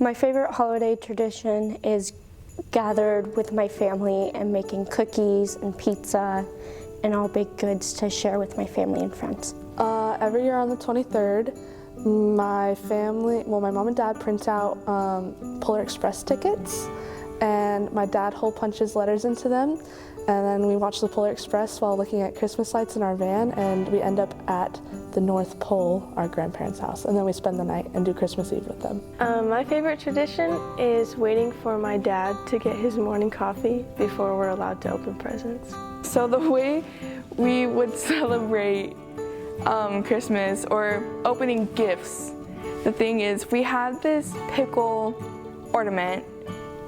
My favorite holiday tradition is gathered with my family and making cookies and pizza and all baked goods to share with my family and friends. Every year on the 23rd, my mom and dad print out Polar Express tickets, and my dad hole punches letters into them, and then we watch the Polar Express while looking at Christmas lights in our van, and we end up at the North Pole, our grandparents' house, and then we spend the night and do Christmas Eve with them. My favorite tradition is waiting for my dad to get his morning coffee before we're allowed to open presents. So the way we would celebrate Christmas or opening gifts, the thing is we had this pickle ornament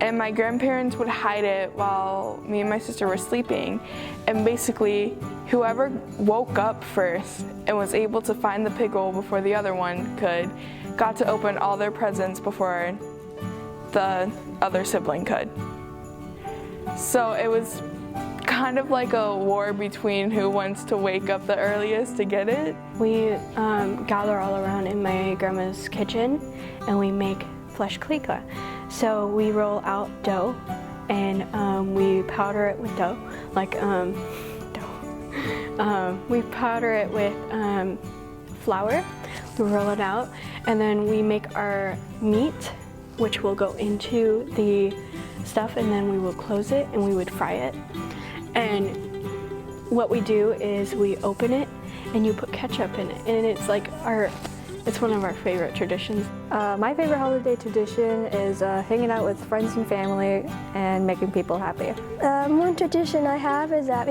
and my grandparents would hide it while me and my sister were sleeping, and basically whoever woke up first and was able to find the pickle before the other one could got to open all their presents before the other sibling could. So it was kind of like a war between who wants to wake up the earliest to get it. We gather all around in my grandma's kitchen and we make flesh klika. So we roll out dough and we powder it with dough, we powder it with flour, we roll it out, and then we make our meat, which will go into the stuff, and then we will close it and we would fry it. And what we do is we open it and you put ketchup in it, and it's like it's one of our favorite traditions. My favorite holiday tradition is hanging out with friends and family and making people happy. One tradition I have is that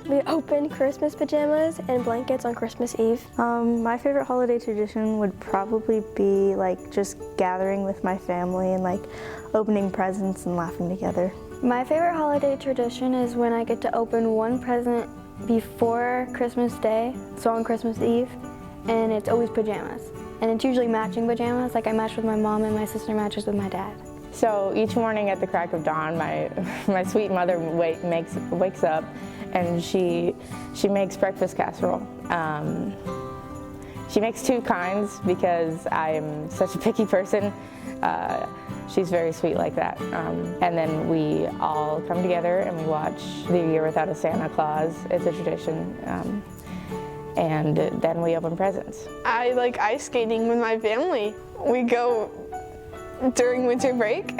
we open Christmas pajamas and blankets on Christmas Eve. My favorite holiday tradition would probably be just gathering with my family and opening presents and laughing together. My favorite holiday tradition is when I get to open one present before Christmas Day, so on Christmas Eve, and it's always pajamas. And it's usually matching pajamas, I match with my mom and my sister matches with my dad. So each morning at the crack of dawn, my sweet mother wakes up and she makes breakfast casserole. She makes two kinds because I'm such a picky person. She's very sweet like that. And then we all come together and we watch The Year Without a Santa Claus. It's a tradition. And then we open presents. I like ice skating with my family. We go during winter break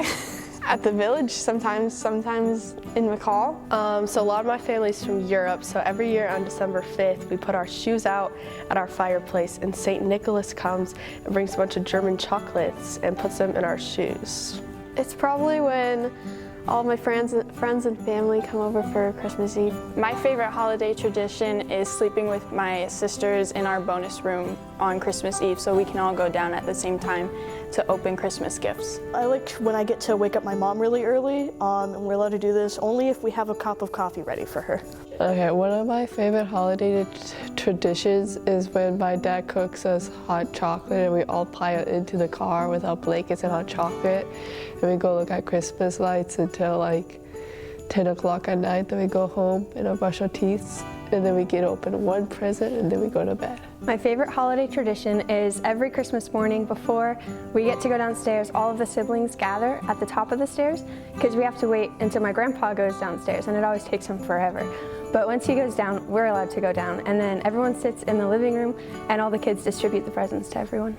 at the village, sometimes in McCall. So a lot of my family's from Europe, so every year on December 5th we put our shoes out at our fireplace and St. Nicholas comes and brings a bunch of German chocolates and puts them in our shoes. It's probably when all my friends and family come over for Christmas Eve. My favorite holiday tradition is sleeping with my sisters in our bonus room on Christmas Eve so we can all go down at the same time to open Christmas gifts. I like when I get to wake up my mom really early, and we're allowed to do this only if we have a cup of coffee ready for her. Okay, one of my favorite holiday traditions is when my dad cooks us hot chocolate and we all pile it into the car with our blankets and hot chocolate, and we go look at Christmas lights until 10 o'clock at night. Then we go home and brush our teeth, and then we get open one present and then we go to bed. My favorite holiday tradition is every Christmas morning before we get to go downstairs, all of the siblings gather at the top of the stairs because we have to wait until my grandpa goes downstairs, and it always takes him forever. But once he goes down, we're allowed to go down, and then everyone sits in the living room and all the kids distribute the presents to everyone.